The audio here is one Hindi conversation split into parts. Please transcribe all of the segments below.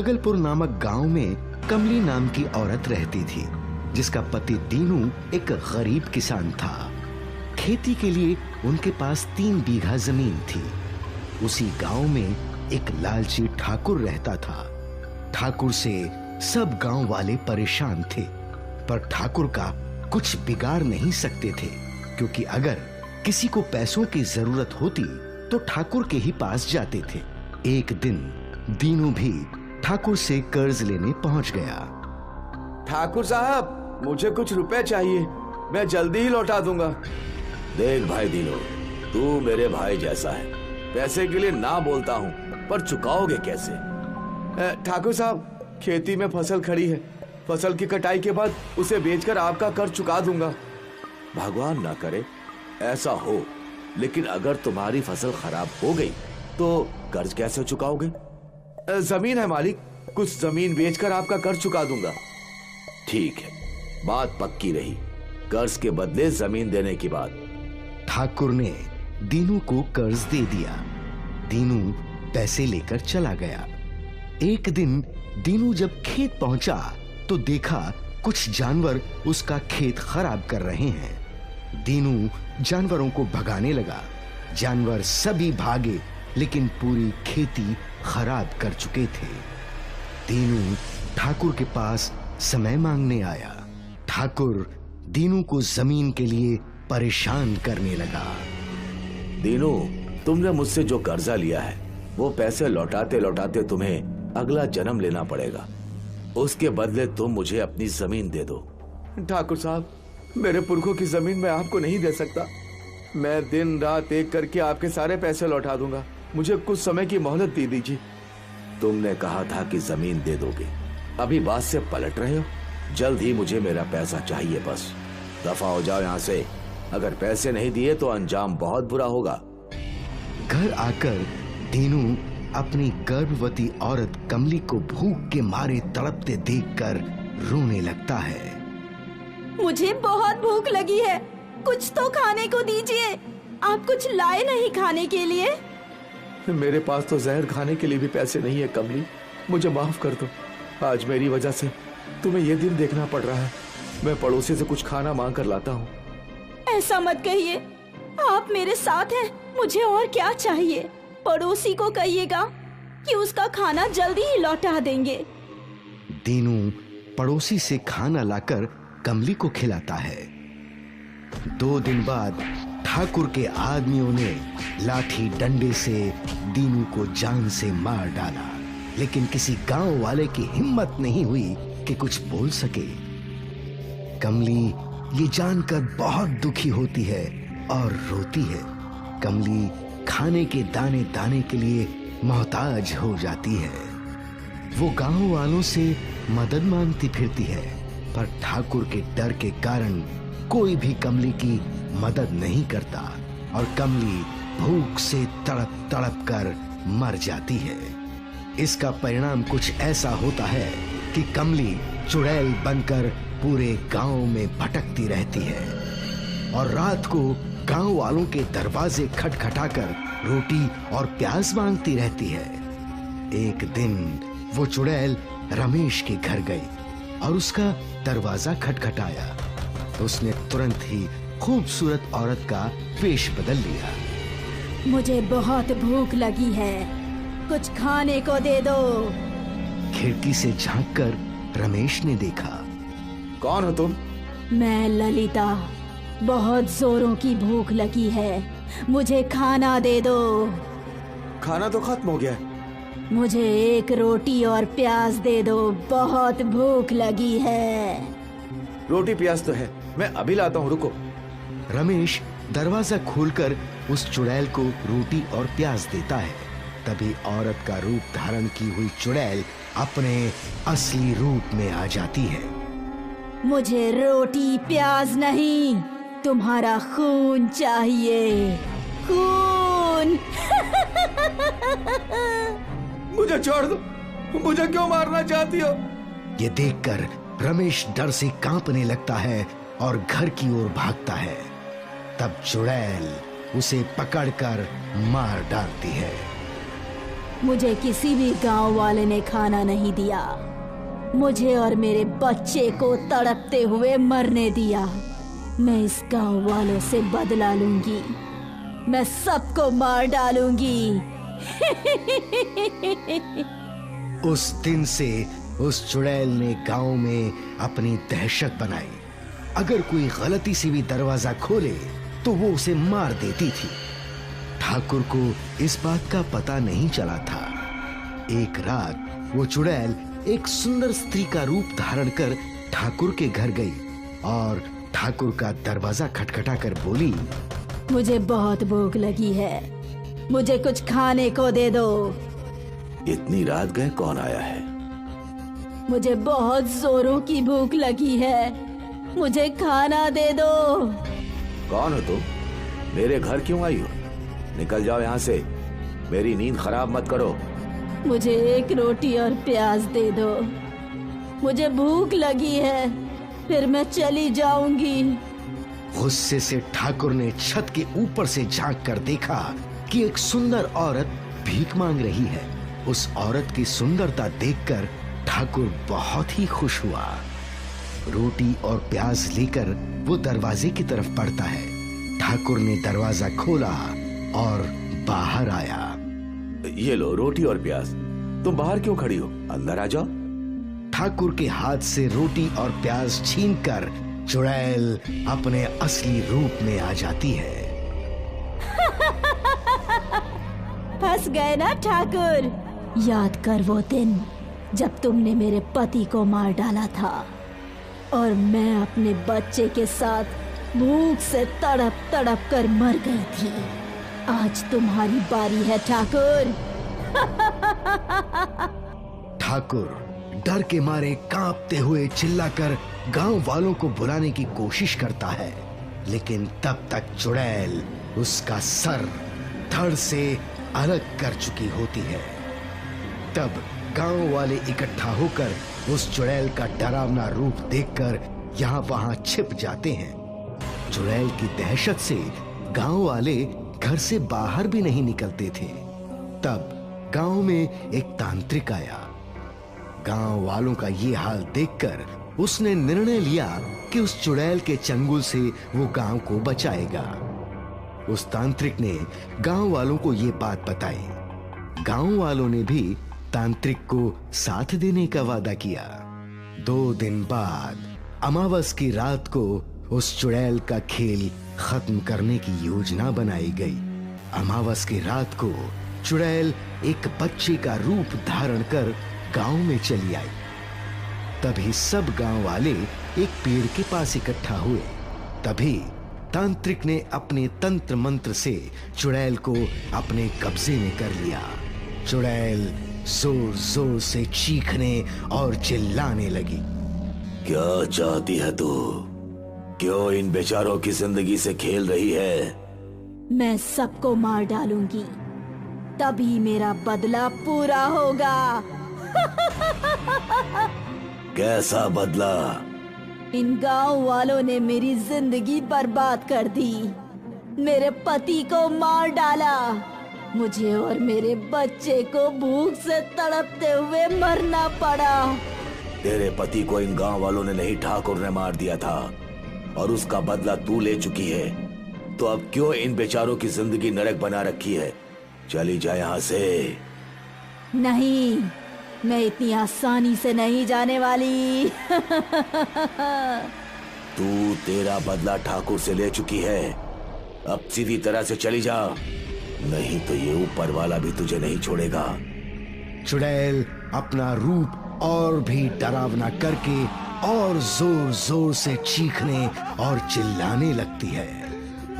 भागलपुर नामक गांव में कमली नाम की औरत रहती थी, जिसका पति दीनू एक गरीब किसान था। खेती के लिए उनके पास 3 बीघा जमीन थी। उसी गांव में एक लालची ठाकुर रहता था। ठाकुर से सब गांव वाले परेशान थे, पर ठाकुर का कुछ बिगाड़ नहीं सकते थे, क्योंकि अगर किसी को पैसों की जरूरत होती तो ठाकुर के ही पास जाते थे। एक दिन दीनू भी ठाकुर से कर्ज लेने पहुंच गया। ठाकुर साहब, मुझे कुछ रुपए चाहिए, मैं जल्दी ही लौटा दूंगा। देख भाई दीनू, तू मेरे भाई जैसा है, पैसे के लिए ना बोलता हूँ, पर चुकाओगे कैसे? ठाकुर साहब, खेती में फसल खड़ी है, फसल की कटाई के बाद उसे बेचकर आपका कर्ज चुका दूंगा। भगवान ना करे ऐसा हो, लेकिन अगर तुम्हारी फसल खराब हो गई तो कर्ज कैसे चुकाओगे? जमीन है मालिक, कुछ जमीन बेचकर आपका कर्ज चुका दूंगा। ठीक है, बात पक्की रही। कर्ज के बदले जमीन देने की बात। ठाकुर ने दीनू को कर्ज दे दिया। दीनू पैसे लेकर चला गया। एक दिन दीनू जब खेत पहुंचा तो देखा कुछ जानवर उसका खेत खराब कर रहे हैं। दीनू जानवरों को भगाने लगा। जानवर सभी भागे, लेकिन पूरी खेती खराब कर चुके थे। दीनू ठाकुर के पास समय मांगने आया। ठाकुर दीनू को जमीन के लिए परेशान करने लगा। दीनू, तुमने मुझसे जो कर्जा लिया है वो पैसे लौटाते लौटाते तुम्हें अगला जन्म लेना पड़ेगा। उसके बदले तुम मुझे अपनी जमीन दे दो। ठाकुर साहब, मेरे पुरखों की जमीन मैं आपको नहीं दे सकता। मैं दिन रात एक करके आपके सारे पैसे लौटा दूंगा। मुझे कुछ समय की मोहलत दे दीजिए। तुमने कहा था कि जमीन दे दोगे, अभी बात से पलट रहे हो। जल्द ही मुझे मेरा पैसा चाहिए, बस दफा हो जाओ यहाँ से। अगर पैसे नहीं दिए तो अंजाम बहुत बुरा होगा। घर आकर दीनू अपनी गर्भवती औरत कमली को भूख के मारे तड़पते देखकर रोने लगता है। मुझे बहुत भूख लगी है, कुछ तो खाने को दीजिए। आप कुछ लाए नहीं खाने के लिए? मेरे पास तो जहर खाने के लिए भी पैसे नहीं है कमली, मुझे माफ कर दो। आज मेरी वजह से तुम्हें ये दिन देखना पड़ रहा है। मैं पड़ोसी से कुछ खाना मांग कर लाता हूँ। ऐसा मत कहिए, आप मेरे साथ हैं, मुझे और क्या चाहिए। पड़ोसी को कहिएगा कि उसका खाना जल्दी ही लौटा देंगे। दीनू पड़ोसी से खाना लाकर कमली को खिलाता है। 2 दिन बाद ठाकुर के आदमियों ने लाठी डंडे से दीनू को जान से मार डाला, लेकिन किसी गांव वाले की हिम्मत नहीं हुई कि कुछ बोल सके। कमली ये जानकर बहुत दुखी होती है और रोती है। कमली खाने के दाने दाने के लिए मोहताज हो जाती है। वो गांव वालों से मदद मांगती फिरती है, पर ठाकुर के डर के कारण कोई भी कमली की मदद नहीं करता और कमली भूख से तड़प तड़प कर मर जाती है। इसका परिणाम कुछ ऐसा होता है कि कमली चुड़ैल बनकर पूरे गांव में भटकती रहती है और रात को गांव वालों के दरवाजे खटखटाकर रोटी और प्याज मांगती रहती है। एक दिन वो चुड़ैल रमेश के घर गई और उसका दरवाजा खटखटाया तो उसने तुरंत ही खूबसूरत औरत का वेश बदल लिया। मुझे बहुत भूख लगी है, कुछ खाने को दे दो। खिड़की से झांककर रमेश ने देखा। कौन हो तुम? मैं ललिता, बहुत जोरों की भूख लगी है, मुझे खाना दे दो। खाना तो खत्म हो गया है। मुझे एक रोटी और प्याज दे दो, बहुत भूख लगी है। रोटी प्याज तो है, मैं अभी लाता हूँ, रुको। रमेश दरवाजा खोलकर उस चुड़ैल को रोटी और प्याज देता है। तभी औरत का रूप धारण की हुई चुड़ैल अपने असली रूप में आ जाती है। मुझे रोटी प्याज नहीं, तुम्हारा खून चाहिए, खून। मुझे छोड़ दो, मुझे क्यों मारना चाहती हो? ये देखकर रमेश डर से कांपने लगता है और घर की ओर भागता है। तब चुड़ैल उसे पकड़कर मार डालती है। मुझे किसी भी गांव वाले ने खाना नहीं दिया। मुझे और मेरे बच्चे को तड़पते हुए मरने दिया। मैं इस गांव वालों से बदला लूंगी। मैं सबको मार डालूंगी। उस दिन से उस चुड़ैल ने गांव में अपनी दहशत बनाई। अगर कोई गलती से भी दरवाजा खोले तो वो उसे मार देती थी। ठाकुर को इस बात का पता नहीं चला था। एक रात वो चुड़ैल एक सुंदर स्त्री का रूप धारण कर ठाकुर के घर गई और ठाकुर का दरवाजा खटखटा कर बोली, मुझे बहुत भूख लगी है, मुझे कुछ खाने को दे दो। इतनी रात गए कौन आया है? मुझे बहुत जोरों की भूख लगी है, मुझे खाना दे दो। कौन हो तुम? मेरे घर क्यों आई हो? निकल जाओ यहाँ से, मेरी नींद खराब मत करो। मुझे एक रोटी और प्याज दे दो, मुझे भूख लगी है, फिर मैं चली जाऊंगी। गुस्से से ठाकुर ने छत के ऊपर से झांक कर देखा कि एक सुंदर औरत भीख मांग रही है। उस औरत की सुंदरता देखकर ठाकुर बहुत ही खुश हुआ। रोटी और प्याज लेकर वो दरवाजे की तरफ बढ़ता है। ठाकुर ने दरवाजा खोला और बाहर आया। ये लो रोटी और प्याज। तुम बाहर क्यों खड़ी हो? अंदर आ जाओ। ठाकुर के हाथ से रोटी और प्याज छीनकर चुड़ैल अपने असली रूप में आ जाती है। फंस गए ना ठाकुर? याद कर वो दिन जब तुमने मेरे पति को मार डाला था और मैं अपने बच्चे के साथ भूख से तड़प तड़प कर मर गई थी। आज तुम्हारी बारी है ठाकुर। ठाकुर डर के मारे कांपते हुए चिल्लाकर गांव वालों को बुलाने की कोशिश करता है, लेकिन तब तक चुड़ैल उसका सर धड़ से अलग कर चुकी होती है। तब गांव वाले इकट्ठा होकर उस चुड़ैल का डरावना रूप देखकर यहाँ वहां छिप जाते हैं। चुड़ैल की दहशत से गांव वाले घर से बाहर भी नहीं निकलते थे। तब गांव में एक तांत्रिक आया। गांव वालों का ये हाल देखकर उसने निर्णय लिया कि उस चुड़ैल के चंगुल से वो गांव को बचाएगा। उस तांत्रिक ने गांव वालों को ये बात बताई। गांव वालों ने भी तांत्रिक को साथ देने का वादा किया। 2 दिन बाद अमावस की रात को उस चुड़ैल का खेल खत्म करने की योजना बनाई गई। अमावस की रात को चुड़ैल एक बच्चे का रूप धारण कर गांव में चली आई। तभी सब गांव वाले एक पेड़ के पास इकट्ठा हुए। तभी तांत्रिक ने अपने तंत्र मंत्र से चुड़ैल को अपने कब्जे में कर लिया। चुड़ैल जोर जोर से चीखने और चिल्लाने लगी। क्या चाहती है तू? क्यों इन बेचारों की जिंदगी से खेल रही है? मैं सबको मार डालूंगी, तभी मेरा बदला पूरा होगा। कैसा बदला? इन गांव वालों ने मेरी जिंदगी बर्बाद कर दी, मेरे पति को मार डाला, मुझे और मेरे बच्चे को भूख से तड़पते हुए मरना पड़ा। तेरे पति को इन गांव वालों ने नहीं, ठाकुर ने मार दिया था और उसका बदला तू ले चुकी है। तो अब क्यों इन बेचारों की जिंदगी नरक बना रखी है? चली जा यहाँ से। नहीं, मैं इतनी आसानी से नहीं जाने वाली। तू तेरा बदला ठाकुर से ले चुकी है, अब सीधी तरह से चली जा, नहीं तो ये ऊपर वाला भी तुझे नहीं छोड़ेगा। चुड़ैल अपना रूप और भी डरावना करके और जोर जोर से चीखने और चिल्लाने लगती है।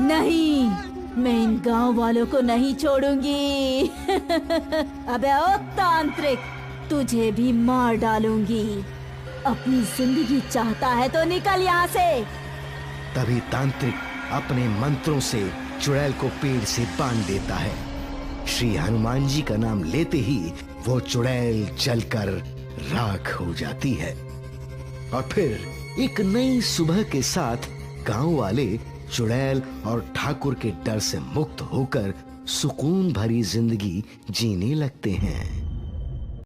नहीं, मैं इन गांव वालों को नहीं छोड़ूंगी। अबे ओ तांत्रिक, तुझे भी मार डालूंगी। अपनी जिंदगी चाहता है तो निकल यहाँ से। तभी तांत्रिक अपने मंत्रों से चुड़ैल को पेड़ से बांध देता है। श्री हनुमान जी का नाम लेते ही वो चुड़ैल जलकर राख हो जाती है। और फिर एक नई सुबह के साथ गांव वाले चुड़ैल और ठाकुर के डर से मुक्त होकर सुकून भरी जिंदगी जीने लगते हैं।